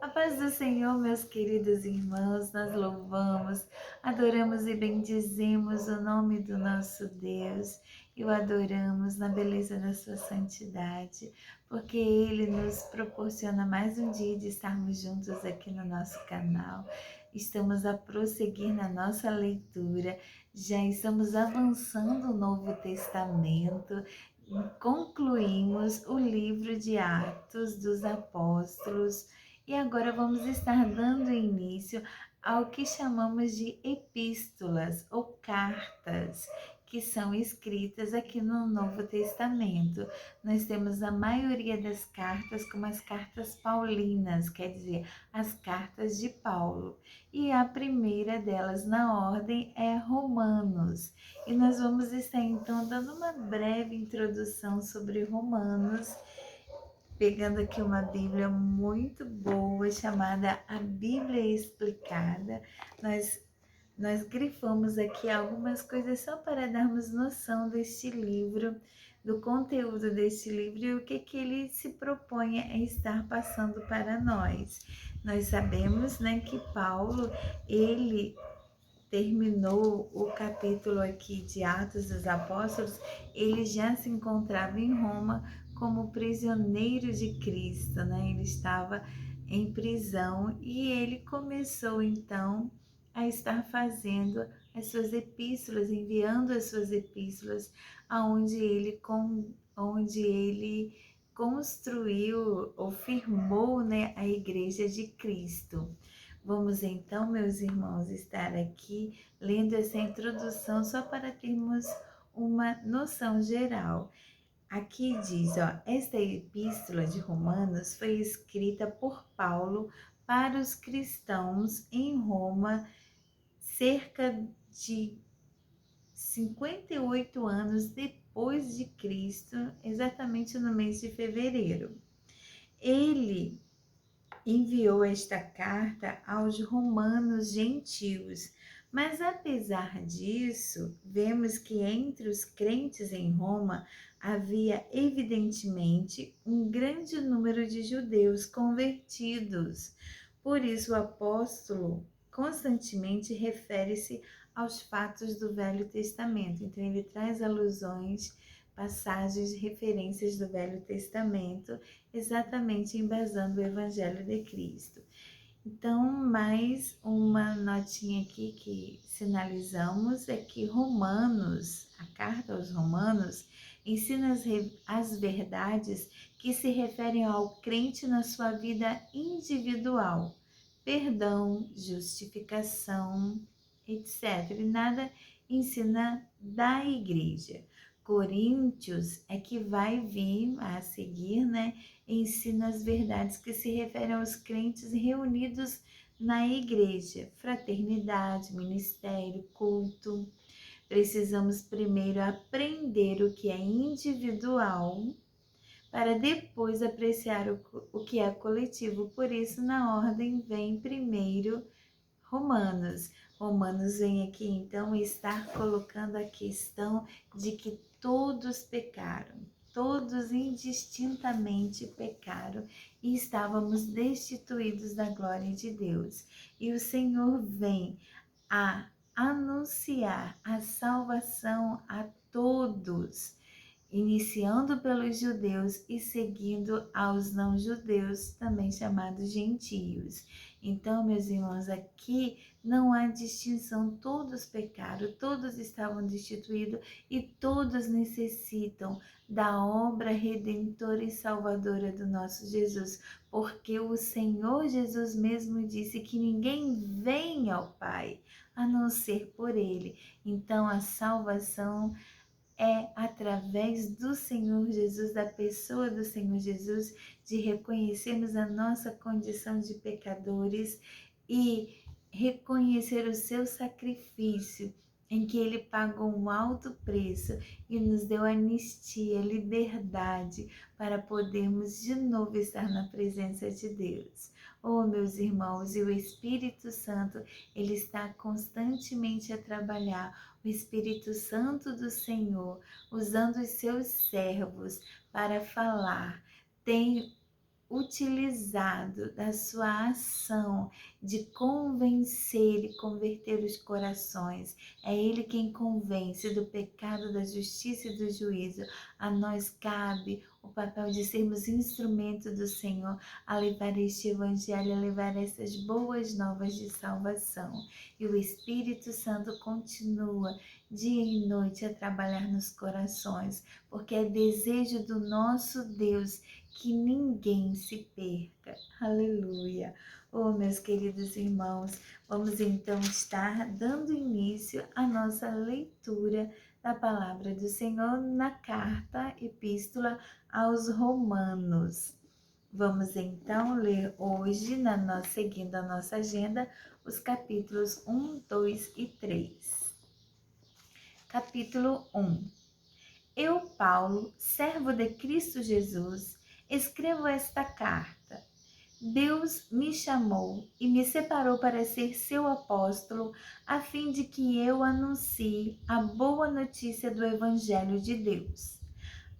A paz do Senhor, meus queridos irmãos, nós louvamos, adoramos e bendizemos o nome do nosso Deus e o adoramos na beleza da sua santidade, porque Ele nos proporciona mais um dia de estarmos juntos aqui no nosso canal. Estamos a prosseguir na nossa leitura, já estamos avançando o Novo Testamento, concluímos o livro de Atos dos Apóstolos. E agora vamos estar dando início ao que chamamos de epístolas ou cartas, que são escritas aqui no Novo Testamento. Nós temos a maioria das cartas como as cartas paulinas, quer dizer, as cartas de Paulo. E a primeira delas na ordem é Romanos. E nós vamos estar então dando uma breve introdução sobre Romanos, pegando aqui uma Bíblia muito boa chamada A Bíblia Explicada. Nós grifamos aqui algumas coisas só para darmos noção deste livro, do conteúdo deste livro e o que ele se propõe a estar passando para nós. Nós sabemos, né, que Paulo, ele terminou o capítulo aqui de Atos dos Apóstolos, ele já se encontrava em Roma como prisioneiro de Cristo, né? Ele estava em prisão e ele começou então a estar fazendo as suas epístolas, enviando as suas epístolas, onde ele construiu ou firmou, né, a Igreja de Cristo. Vamos então, meus irmãos, estar aqui lendo essa introdução só para termos uma noção geral. Aqui diz, ó, esta epístola de Romanos foi escrita por Paulo para os cristãos em Roma cerca de 58 anos depois de Cristo, exatamente no mês de fevereiro. Ele enviou esta carta aos romanos gentios, mas apesar disso, vemos que entre os crentes em Roma havia evidentemente um grande número de judeus convertidos. Por isso o apóstolo constantemente refere-se aos fatos do Velho Testamento. Então ele traz alusões, passagens, referências do Velho Testamento, exatamente embasando o Evangelho de Cristo. Então, mais uma notinha aqui que sinalizamos é que Romanos, a carta aos Romanos, ensina as verdades que se referem ao crente na sua vida individual, perdão, justificação, etc. E nada ensina da igreja. Coríntios é que vai vir a seguir, né? Ensina as verdades que se referem aos crentes reunidos na igreja, fraternidade, ministério, culto. Precisamos primeiro aprender o que é individual para depois apreciar o que é coletivo. Por isso, na ordem vem primeiro Romanos. Romanos vem aqui então estar colocando a questão de que todos pecaram, todos indistintamente pecaram e estávamos destituídos da glória de Deus. E o Senhor vem a anunciar a salvação a todos, iniciando pelos judeus e seguindo aos não-judeus, também chamados gentios. Então, meus irmãos, aqui não há distinção, todos pecaram, todos estavam destituídos e todos necessitam da obra redentora e salvadora do nosso Jesus, porque o Senhor Jesus mesmo disse que ninguém vem ao Pai a não ser por Ele. Então, a salvação é através do Senhor Jesus, da pessoa do Senhor Jesus, de reconhecermos a nossa condição de pecadores e reconhecer o seu sacrifício, em que ele pagou um alto preço e nos deu anistia, liberdade, para podermos de novo estar na presença de Deus. Oh, meus irmãos, e o Espírito Santo, ele está constantemente a trabalhar, o Espírito Santo do Senhor, usando os seus servos para falar. Tem utilizado da sua ação de convencer e converter os corações. É Ele quem convence do pecado, da justiça e do juízo. A nós cabe o papel de sermos instrumento do Senhor a levar este evangelho, a levar essas boas novas de salvação. E o Espírito Santo continua dia e noite a trabalhar nos corações, porque é desejo do nosso Deus que ninguém se perca. Aleluia! Oh, meus queridos irmãos, vamos então estar dando início à nossa leitura da palavra do Senhor na carta, epístola aos Romanos. Vamos então ler hoje, seguindo a nossa agenda, os capítulos 1, 2 e 3. Capítulo 1. Eu, Paulo, servo de Cristo Jesus, escrevo esta carta. Deus me chamou e me separou para ser seu apóstolo, a fim de que eu anuncie a boa notícia do Evangelho de Deus.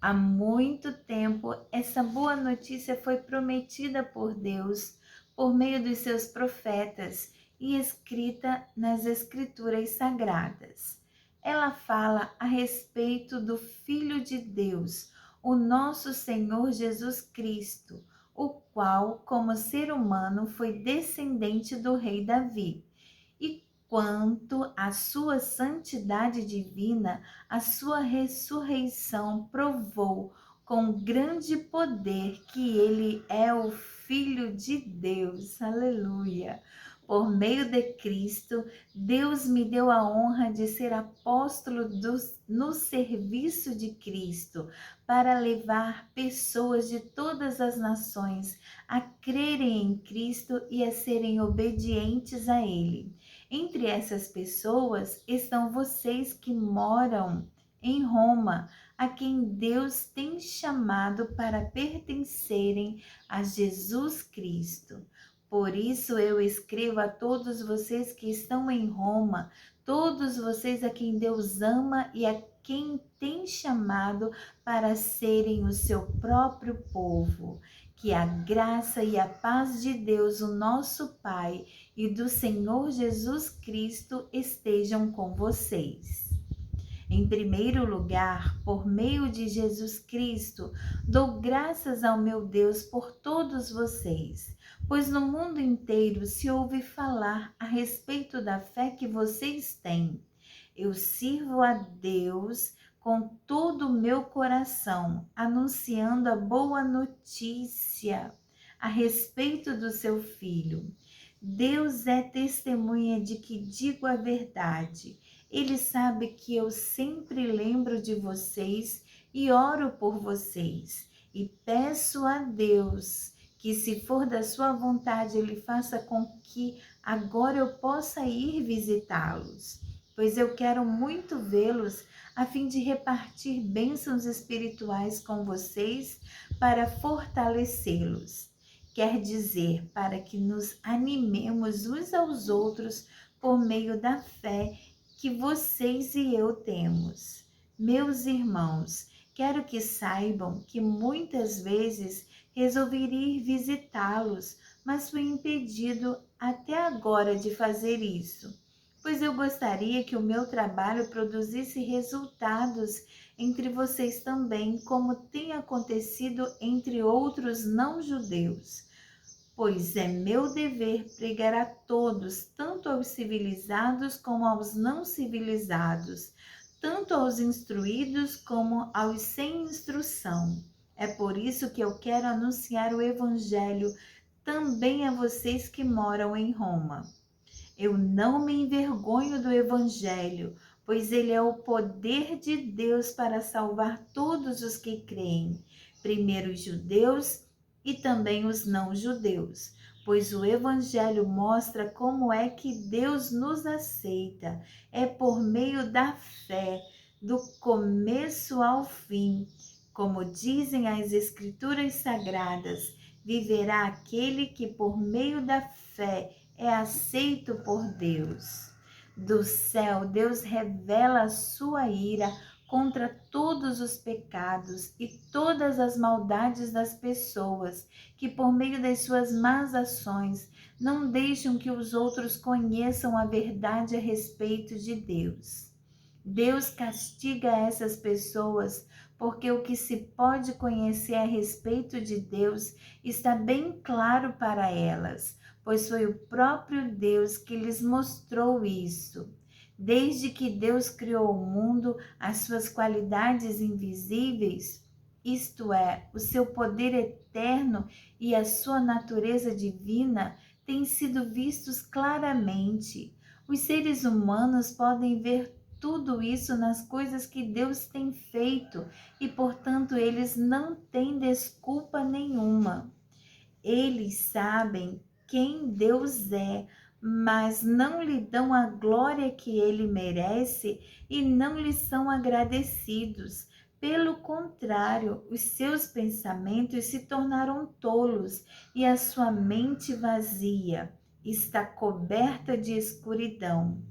Há muito tempo, essa boa notícia foi prometida por Deus, por meio dos seus profetas e escrita nas Escrituras Sagradas. Ela fala a respeito do Filho de Deus, o nosso Senhor Jesus Cristo, o qual, como ser humano, foi descendente do rei Davi. E quanto à sua santidade divina, a sua ressurreição provou com grande poder que ele é o Filho de Deus. Aleluia! Por meio de Cristo, Deus me deu a honra de ser apóstolo no serviço de Cristo, para levar pessoas de todas as nações a crerem em Cristo e a serem obedientes a Ele. Entre essas pessoas estão vocês que moram em Roma, a quem Deus tem chamado para pertencerem a Jesus Cristo. Por isso eu escrevo a todos vocês que estão em Roma, todos vocês a quem Deus ama e a quem tem chamado para serem o seu próprio povo. Que a graça e a paz de Deus, o nosso Pai, e do Senhor Jesus Cristo estejam com vocês. Em primeiro lugar, por meio de Jesus Cristo, dou graças ao meu Deus por todos vocês, pois no mundo inteiro se ouve falar a respeito da fé que vocês têm. Eu sirvo a Deus com todo o meu coração, anunciando a boa notícia a respeito do seu Filho. Deus é testemunha de que digo a verdade. Ele sabe que eu sempre lembro de vocês e oro por vocês. E peço a Deus que, se for da sua vontade, Ele faça com que agora eu possa ir visitá-los, pois eu quero muito vê-los a fim de repartir bênçãos espirituais com vocês para fortalecê-los. Quer dizer, para que nos animemos uns aos outros por meio da fé que vocês e eu temos. Meus irmãos, quero que saibam que muitas vezes resolvi ir visitá-los, mas fui impedido até agora de fazer isso, pois eu gostaria que o meu trabalho produzisse resultados entre vocês também, como tem acontecido entre outros não-judeus. Pois é meu dever pregar a todos, tanto aos civilizados como aos não civilizados, tanto aos instruídos como aos sem instrução. É por isso que eu quero anunciar o Evangelho também a vocês que moram em Roma. Eu não me envergonho do Evangelho, pois ele é o poder de Deus para salvar todos os que creem, primeiro os judeus e também os não-judeus, pois o Evangelho mostra como é que Deus nos aceita. É por meio da fé, do começo ao fim. Como dizem as Escrituras Sagradas, viverá aquele que por meio da fé é aceito por Deus. Do céu, Deus revela a sua ira contra todos os pecados e todas as maldades das pessoas que, por meio das suas más ações, não deixam que os outros conheçam a verdade a respeito de Deus. Deus castiga essas pessoas porque o que se pode conhecer a respeito de Deus está bem claro para elas, pois foi o próprio Deus que lhes mostrou isso. Desde que Deus criou o mundo, as suas qualidades invisíveis, isto é, o seu poder eterno e a sua natureza divina, têm sido vistos claramente. Os seres humanos podem ver tudo isso nas coisas que Deus tem feito e, portanto, eles não têm desculpa nenhuma. Eles sabem quem Deus é, mas não lhe dão a glória que ele merece e não lhe são agradecidos. Pelo contrário, os seus pensamentos se tornaram tolos e a sua mente vazia está coberta de escuridão.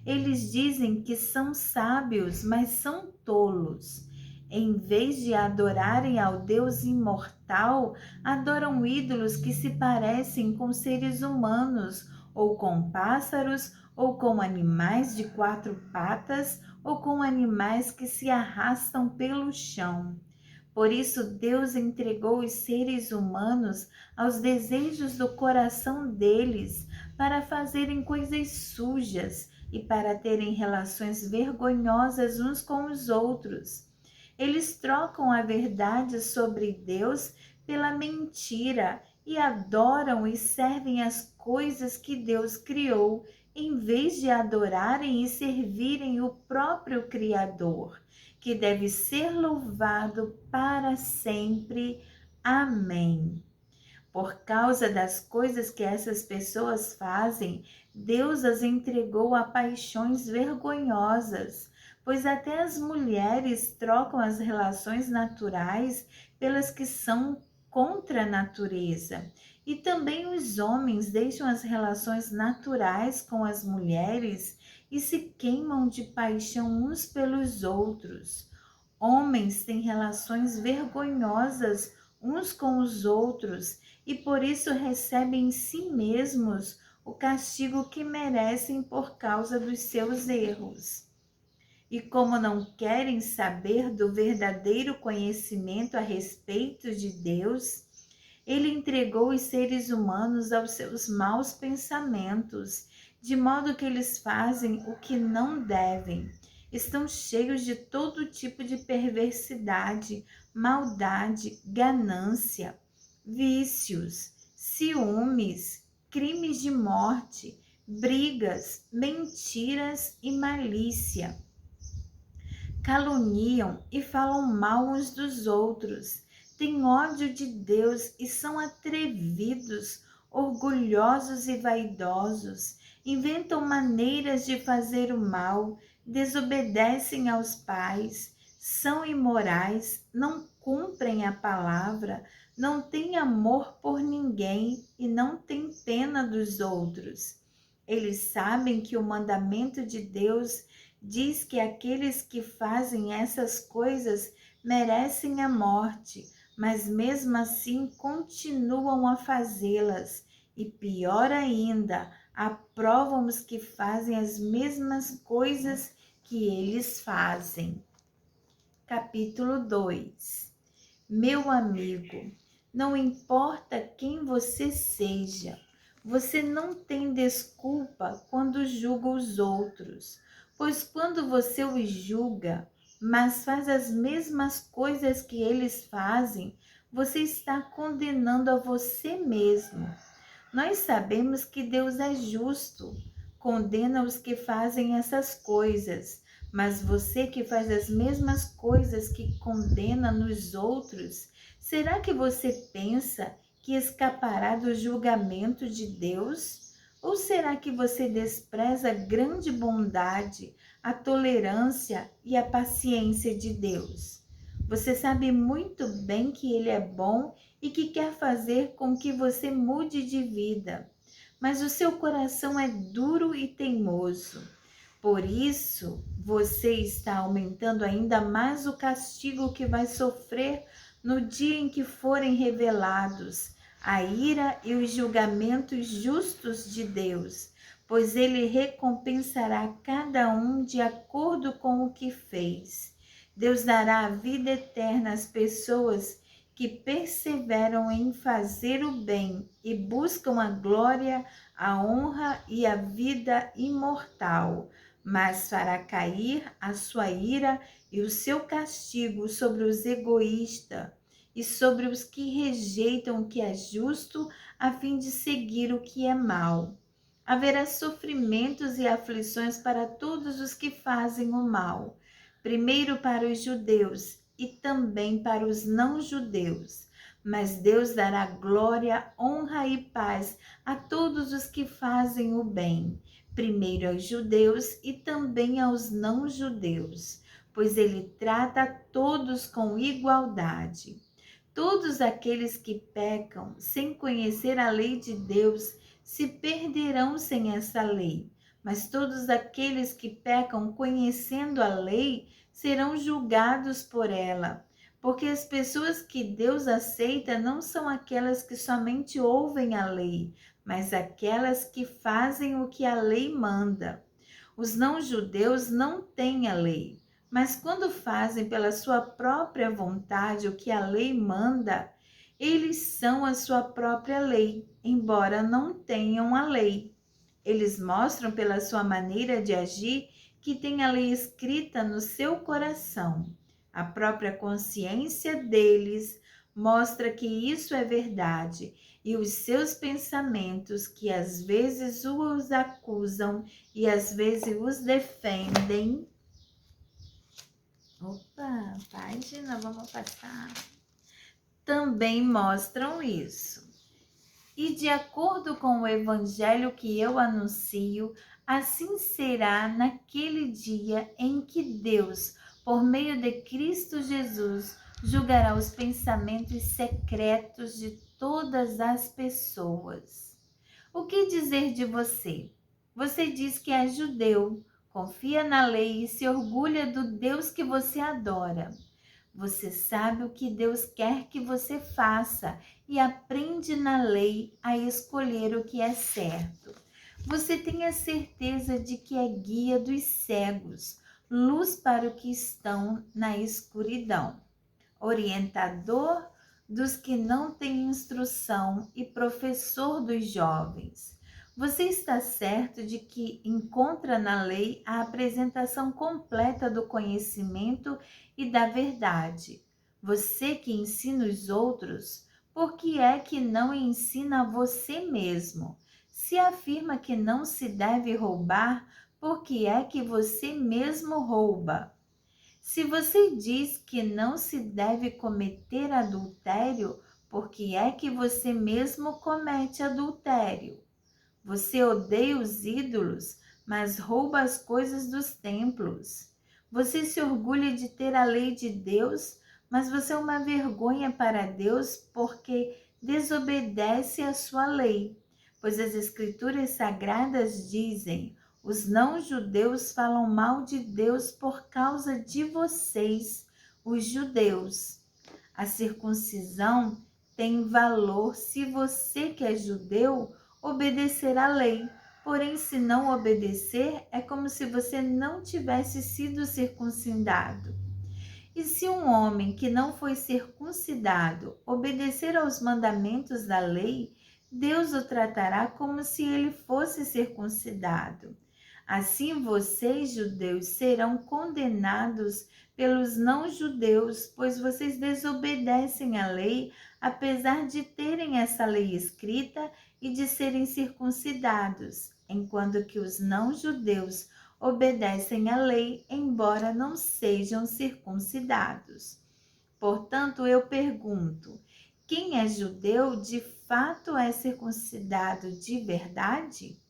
Eles dizem que são sábios, mas são tolos. Em vez de adorarem ao Deus imortal, adoram ídolos que se parecem com seres humanos, ou com pássaros, ou com animais de 4 patas, ou com animais que se arrastam pelo chão. Por isso, Deus entregou os seres humanos aos desejos do coração deles para fazerem coisas sujas e para terem relações vergonhosas uns com os outros. Eles trocam a verdade sobre Deus pela mentira e adoram e servem as coisas que Deus criou, em vez de adorarem e servirem o próprio Criador, que deve ser louvado para sempre. Amém. Por causa das coisas que essas pessoas fazem, Deus as entregou a paixões vergonhosas, pois até as mulheres trocam as relações naturais pelas que são contra a natureza. E também os homens deixam as relações naturais com as mulheres e se queimam de paixão uns pelos outros. Homens têm relações vergonhosas uns com os outros e por isso recebem em si mesmos o castigo que merecem por causa dos seus erros. E como não querem saber do verdadeiro conhecimento a respeito de Deus, ele entregou os seres humanos aos seus maus pensamentos, de modo que eles fazem o que não devem. Estão cheios de todo tipo de perversidade, maldade, ganância, vícios, ciúmes, crimes de morte, brigas, mentiras e malícia. Caluniam e falam mal uns dos outros, têm ódio de Deus e são atrevidos, orgulhosos e vaidosos, inventam maneiras de fazer o mal, desobedecem aos pais, são imorais, não cumprem a palavra, não têm amor por ninguém e não têm pena dos outros. Eles sabem que o mandamento de Deus diz que aqueles que fazem essas coisas merecem a morte, mas mesmo assim continuam a fazê-las. E pior ainda, aprovam os que fazem as mesmas coisas que eles fazem. Capítulo 2. Meu amigo, não importa quem você seja, você não tem desculpa quando julga os outros, pois quando você os julga, mas faz as mesmas coisas que eles fazem, você está condenando a você mesmo. Nós sabemos que Deus é justo, condena os que fazem essas coisas, mas você que faz as mesmas coisas que condena nos outros, será que você pensa que escapará do julgamento de Deus? Ou será que você despreza a grande bondade, a tolerância e a paciência de Deus? Você sabe muito bem que Ele é bom e que quer fazer com que você mude de vida, mas o seu coração é duro e teimoso. Por isso, você está aumentando ainda mais o castigo que vai sofrer no dia em que forem revelados a ira e os julgamentos justos de Deus, pois ele recompensará cada um de acordo com o que fez. Deus dará a vida eterna às pessoas que perseveram em fazer o bem e buscam a glória, a honra e a vida imortal, mas fará cair a sua ira e o seu castigo sobre os egoístas e sobre os que rejeitam o que é justo a fim de seguir o que é mal. Haverá sofrimentos e aflições para todos os que fazem o mal, primeiro para os judeus e também para os não-judeus. Mas Deus dará glória, honra e paz a todos os que fazem o bem, primeiro aos judeus e também aos não-judeus, pois ele trata a todos com igualdade. Todos aqueles que pecam sem conhecer a lei de Deus se perderão sem essa lei, mas todos aqueles que pecam conhecendo a lei serão julgados por ela, porque as pessoas que Deus aceita não são aquelas que somente ouvem a lei, mas aquelas que fazem o que a lei manda. Os não-judeus não têm a lei, mas quando fazem pela sua própria vontade o que a lei manda, eles são a sua própria lei, embora não tenham a lei. Eles mostram pela sua maneira de agir que têm a lei escrita no seu coração. A própria consciência deles mostra que isso é verdade, e os seus pensamentos, que às vezes os acusam e às vezes os defendem. Opa, página, vamos passar. Também mostram isso. E de acordo com o evangelho que eu anuncio, assim será naquele dia em que Deus, por meio de Cristo Jesus, julgará os pensamentos secretos de todas as pessoas. O que dizer de você? Você diz que é judeu, confia na lei e se orgulha do Deus que você adora. Você sabe o que Deus quer que você faça e aprende na lei a escolher o que é certo. Você tem a certeza de que é guia dos cegos, luz para os que estão na escuridão, orientador dos que não têm instrução e professor dos jovens. Você está certo de que encontra na lei a apresentação completa do conhecimento e da verdade. Você que ensina os outros, por que é que não ensina a você mesmo? Se afirma que não se deve roubar, por que é que você mesmo rouba? Se você diz que não se deve cometer adultério, por que é que você mesmo comete adultério? Você odeia os ídolos, mas rouba as coisas dos templos. Você se orgulha de ter a lei de Deus, mas você é uma vergonha para Deus porque desobedece à sua lei. Pois as Escrituras Sagradas dizem: os não-judeus falam mal de Deus por causa de vocês, os judeus. A circuncisão tem valor se você que é judeu obedecer à lei. Porém, se não obedecer, é como se você não tivesse sido circuncidado. E se um homem que não foi circuncidado obedecer aos mandamentos da lei, Deus o tratará como se ele fosse circuncidado. Assim, vocês, judeus, serão condenados pelos não-judeus, pois vocês desobedecem à lei, apesar de terem essa lei escrita e de serem circuncidados, enquanto que os não-judeus obedecem à lei, embora não sejam circuncidados. Portanto, eu pergunto: quem é judeu de fato é circuncidado de verdade?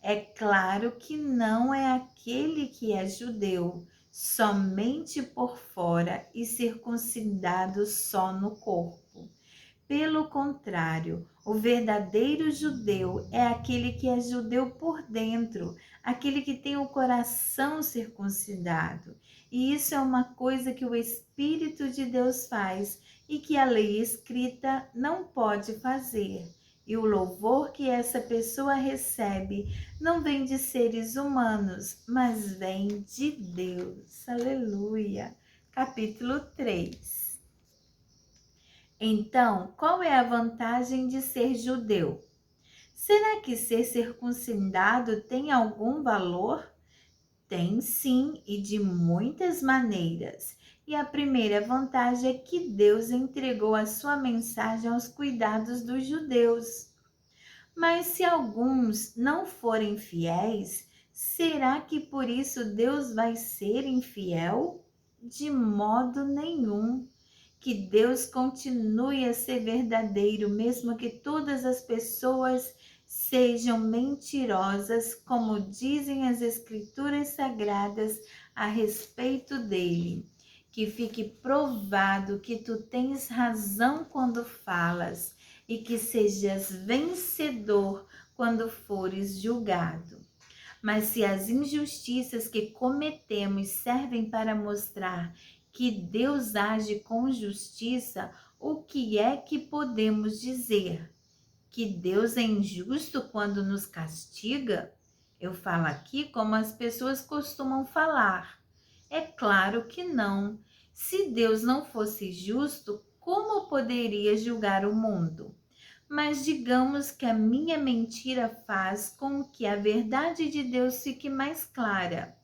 É claro que não é aquele que é judeu somente por fora e circuncidado só no corpo. Pelo contrário, O verdadeiro judeu é aquele que é judeu por dentro, aquele que tem o coração circuncidado. E isso é uma coisa que o Espírito de Deus faz e que a lei escrita não pode fazer. E o louvor que essa pessoa recebe não vem de seres humanos, mas vem de Deus. Aleluia. Capítulo 3. Então, qual é a vantagem de ser judeu? Será que ser circuncidado tem algum valor? Tem sim, e de muitas maneiras. E a primeira vantagem é que Deus entregou a sua mensagem aos cuidados dos judeus. Mas se alguns não forem fiéis, será que por isso Deus vai ser infiel? De modo nenhum. Que Deus continue a ser verdadeiro, mesmo que todas as pessoas sejam mentirosas, como dizem as Escrituras Sagradas a respeito dele. Que fique provado que tu tens razão quando falas e que sejas vencedor quando fores julgado. Mas se as injustiças que cometemos servem para mostrar que Deus age com justiça, o que é que podemos dizer? Que Deus é injusto quando nos castiga? Eu falo aqui como as pessoas costumam falar. É claro que não. Se Deus não fosse justo, como poderia julgar o mundo? Mas digamos que a minha mentira faz com que a verdade de Deus fique mais clara,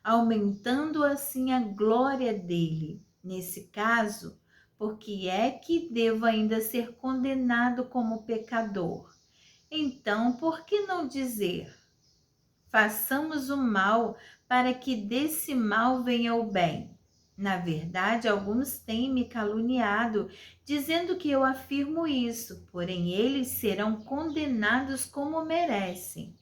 aumentando assim a glória dele. Nesse caso, por que é que devo ainda ser condenado como pecador? Então, por que não dizer: façamos o mal para que desse mal venha o bem? Na verdade, alguns têm me caluniado, dizendo que eu afirmo isso, porém eles serão condenados como merecem.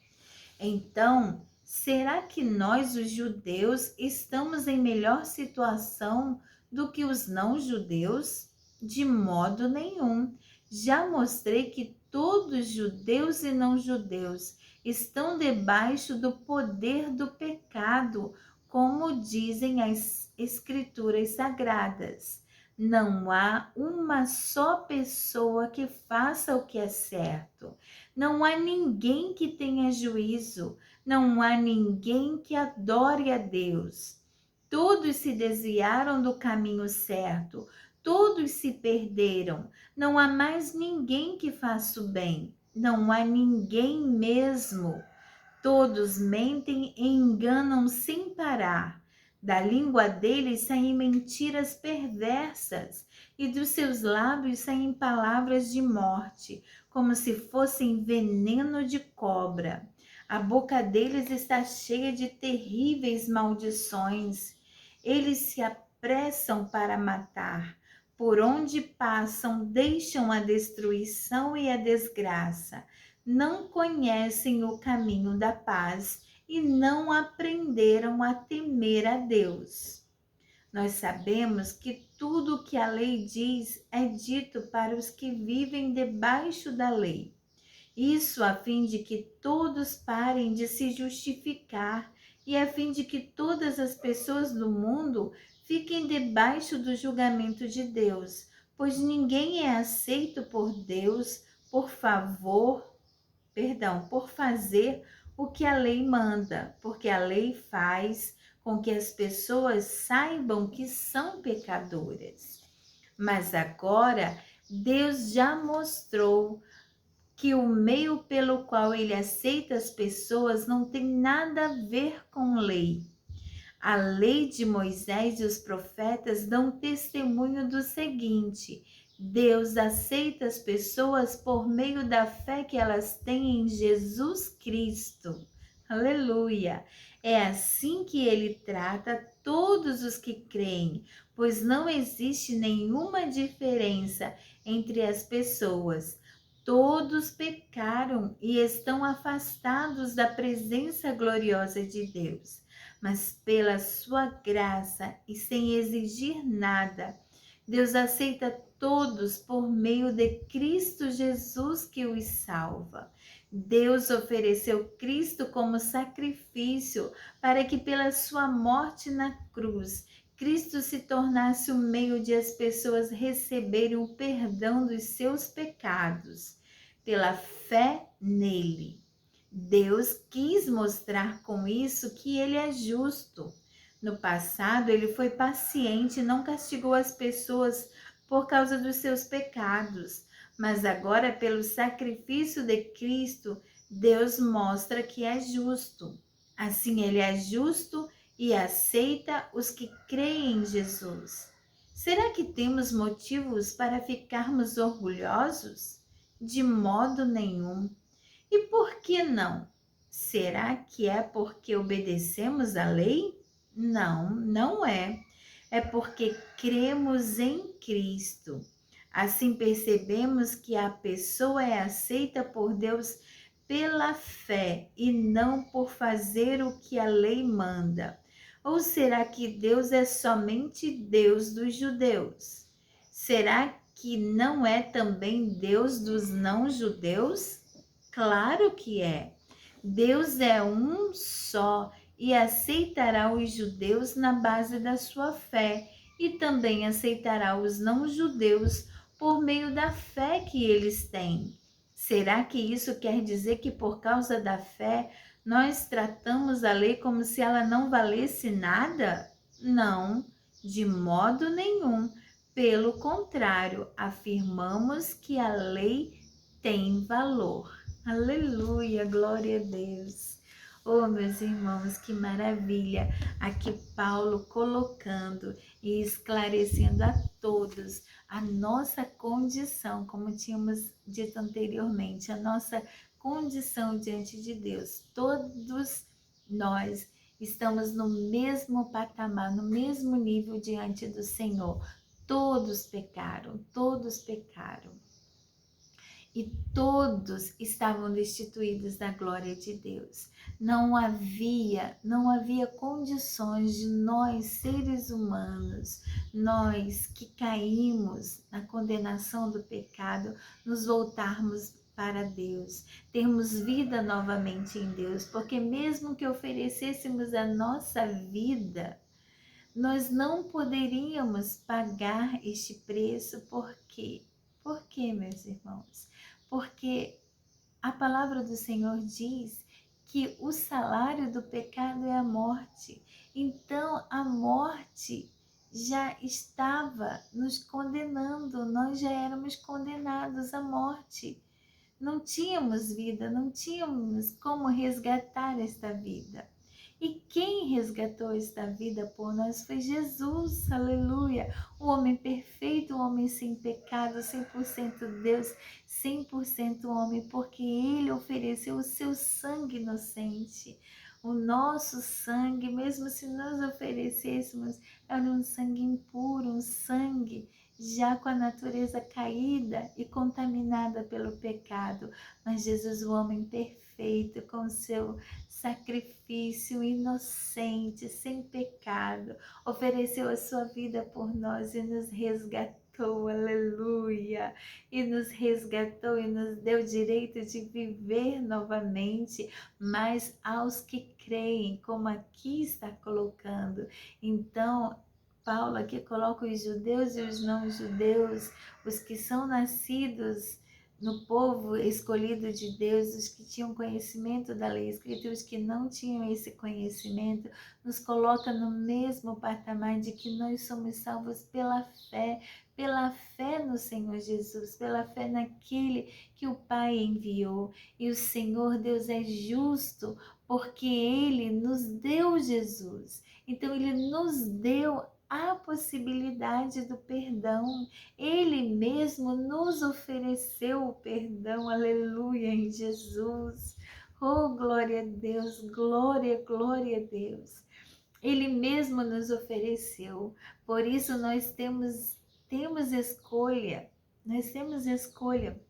Então, será que nós, os judeus, estamos em melhor situação do que os não-judeus? De modo nenhum. Já mostrei que todos, judeus e não-judeus, estão debaixo do poder do pecado, como dizem as Escrituras Sagradas. Não há uma só pessoa que faça o que é certo. Não há ninguém que tenha juízo. Não há ninguém que adore a Deus. Todos se desviaram do caminho certo. Todos se perderam. Não há mais ninguém que faça o bem. Não há ninguém mesmo. Todos mentem e enganam sem parar. Da língua deles saem mentiras perversas, e dos seus lábios saem palavras de morte, como se fossem veneno de cobra. A boca deles está cheia de terríveis maldições. Eles se apressam para matar. Por onde passam, deixam a destruição e a desgraça. Não conhecem o caminho da paz e não aprenderam a temer a Deus. Nós sabemos que tudo o que a lei diz é dito para os que vivem debaixo da lei. Isso a fim de que todos parem de se justificar e a fim de que todas as pessoas do mundo fiquem debaixo do julgamento de Deus, pois ninguém é aceito por Deus por fazer o que a lei manda, porque a lei faz com que as pessoas saibam que são pecadoras. Mas agora Deus já mostrou que o meio pelo qual ele aceita as pessoas não tem nada a ver com lei. A lei de Moisés e os profetas dão testemunho do seguinte: Deus aceita as pessoas por meio da fé que elas têm em Jesus Cristo. Aleluia! É assim que ele trata todos os que creem, pois não existe nenhuma diferença entre as pessoas. Todos pecaram e estão afastados da presença gloriosa de Deus. Mas pela sua graça e sem exigir nada, Deus aceita todos por meio de Cristo Jesus que os salva. Deus ofereceu Cristo como sacrifício para que pela sua morte na cruz, Cristo se tornasse o meio de as pessoas receberem o perdão dos seus pecados. Pela fé nele. Deus quis mostrar com isso que ele é justo. No passado, ele foi paciente e não castigou as pessoas por causa dos seus pecados. Mas agora, pelo sacrifício de Cristo, Deus mostra que é justo. Assim, ele é justo e aceita os que creem em Jesus. Será que temos motivos para ficarmos orgulhosos? De modo nenhum. E por que não? Será que é porque obedecemos à lei? Não, não é. É porque cremos em Cristo. Assim percebemos que a pessoa é aceita por Deus pela fé e não por fazer o que a lei manda. Ou será que Deus é somente Deus dos judeus? Será que não é também Deus dos não-judeus? Claro que é. Deus é um só e aceitará os judeus na base da sua fé e também aceitará os não-judeus por meio da fé que eles têm. Será que isso quer dizer que por causa da fé nós tratamos a lei como se ela não valesse nada? Não, de modo nenhum. Pelo contrário, afirmamos que a lei tem valor. Aleluia, glória a Deus. Oh, meus irmãos, que maravilha! Aqui Paulo colocando e esclarecendo a todos a nossa condição, como tínhamos dito anteriormente, a nossa condição diante de Deus. Todos nós estamos no mesmo patamar, no mesmo nível diante do Senhor. Todos pecaram, todos pecaram. E todos estavam destituídos da glória de Deus. Não havia condições de nós, seres humanos, nós que caímos na condenação do pecado, nos voltarmos para Deus, termos vida novamente em Deus, porque mesmo que oferecêssemos a nossa vida, nós não poderíamos pagar este preço. Por quê? Por quê, meus irmãos? Porque a palavra do Senhor diz que o salário do pecado é a morte. Então, a morte já estava nos condenando, nós já éramos condenados à morte. Não tínhamos vida, não tínhamos como resgatar esta vida. E quem resgatou esta vida por nós foi Jesus, aleluia. O homem perfeito, o homem sem pecado, 100% Deus, 100% homem, porque ele ofereceu o seu sangue inocente. O nosso sangue, mesmo se nós oferecêssemos, era um sangue impuro, um sangue já com a natureza caída e contaminada pelo pecado. Mas Jesus, o homem perfeito, com seu sacrifício inocente, sem pecado, ofereceu a sua vida por nós e nos resgatou, aleluia, e nos resgatou e nos deu o direito de viver novamente, mas aos que creem, como aqui está colocando. Então, Paulo aqui coloca os judeus e os não-judeus, os que são nascidos no povo escolhido de Deus, os que tinham conhecimento da lei escrita e os que não tinham esse conhecimento, nos coloca no mesmo patamar de que nós somos salvos pela fé no Senhor Jesus, pela fé naquele que o Pai enviou. E o Senhor Deus é justo porque Ele nos deu Jesus. Então Ele nos deu a possibilidade do perdão. Ele mesmo nos ofereceu o perdão, aleluia, em Jesus. Oh, glória a Deus, glória, glória a Deus. Ele mesmo nos ofereceu, por isso nós temos escolha, nós temos escolha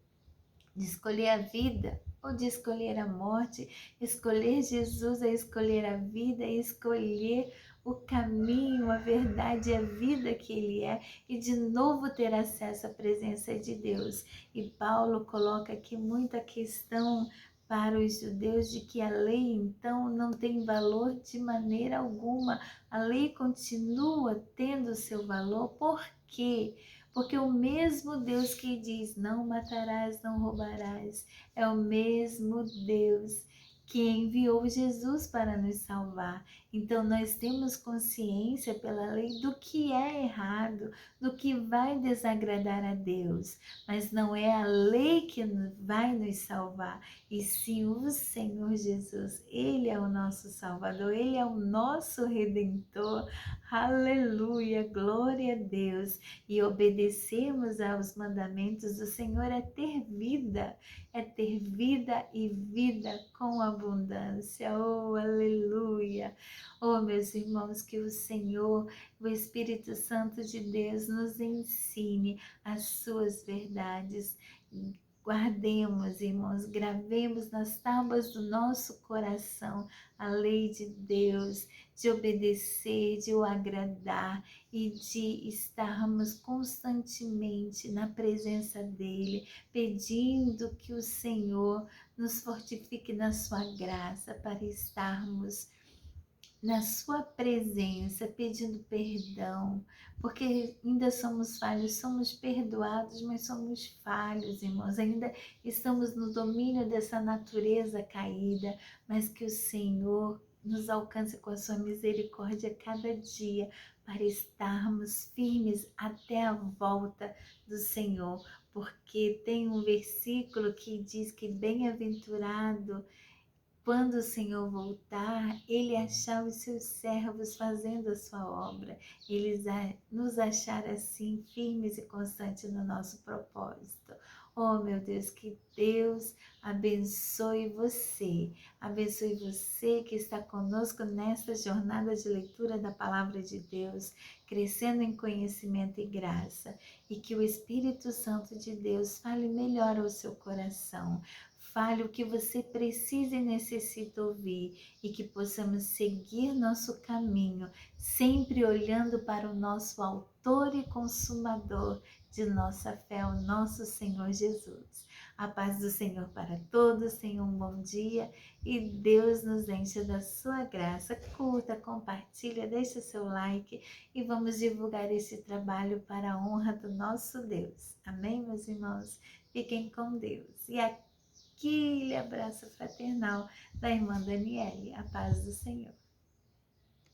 de escolher a vida ou de escolher a morte. Escolher Jesus é escolher a vida, é escolher o caminho, a verdade e a vida que Ele é, e de novo ter acesso à presença de Deus. E Paulo coloca aqui muita questão para os judeus de que a lei então não tem valor de maneira alguma. A lei continua tendo seu valor. Por quê? Porque o mesmo Deus que diz não matarás, não roubarás, é o mesmo Deus que enviou Jesus para nos salvar. Então nós temos consciência pela lei do que é errado, do que vai desagradar a Deus, mas não é a lei que vai nos salvar, e sim o Senhor Jesus. Ele é o nosso Salvador, Ele é o nosso Redentor. Aleluia, glória a Deus. E obedecermos aos mandamentos do Senhor é ter vida e vida com abundância. Oh, aleluia. Oh, meus irmãos, que o Senhor, o Espírito Santo de Deus, nos ensine as suas verdades. Guardemos, irmãos, gravemos nas tábuas do nosso coração a lei de Deus, de obedecer, de o agradar e de estarmos constantemente na presença dEle, pedindo que o Senhor nos fortifique na sua graça para estarmos na sua presença, pedindo perdão, porque ainda somos falhos, somos perdoados, mas somos falhos, irmãos, ainda estamos no domínio dessa natureza caída, mas que o Senhor nos alcance com a sua misericórdia cada dia, para estarmos firmes até a volta do Senhor, porque tem um versículo que diz que bem-aventurado quando o Senhor voltar, Ele achar os seus servos fazendo a sua obra, eles nos achar assim firmes e constantes no nosso propósito. Oh, meu Deus, que Deus abençoe você que está conosco nesta jornada de leitura da Palavra de Deus, crescendo em conhecimento e graça, e que o Espírito Santo de Deus fale melhor ao seu coração. Fale o que você precisa e necessita ouvir, e que possamos seguir nosso caminho, sempre olhando para o nosso autor e consumador de nossa fé, o nosso Senhor Jesus. A paz do Senhor para todos, tenham um bom dia e Deus nos enche da sua graça. Curta, compartilha, deixa seu like e vamos divulgar esse trabalho para a honra do nosso Deus. Amém, meus irmãos? Fiquem com Deus. E aquele abraço fraternal da irmã Daniele. A paz do Senhor.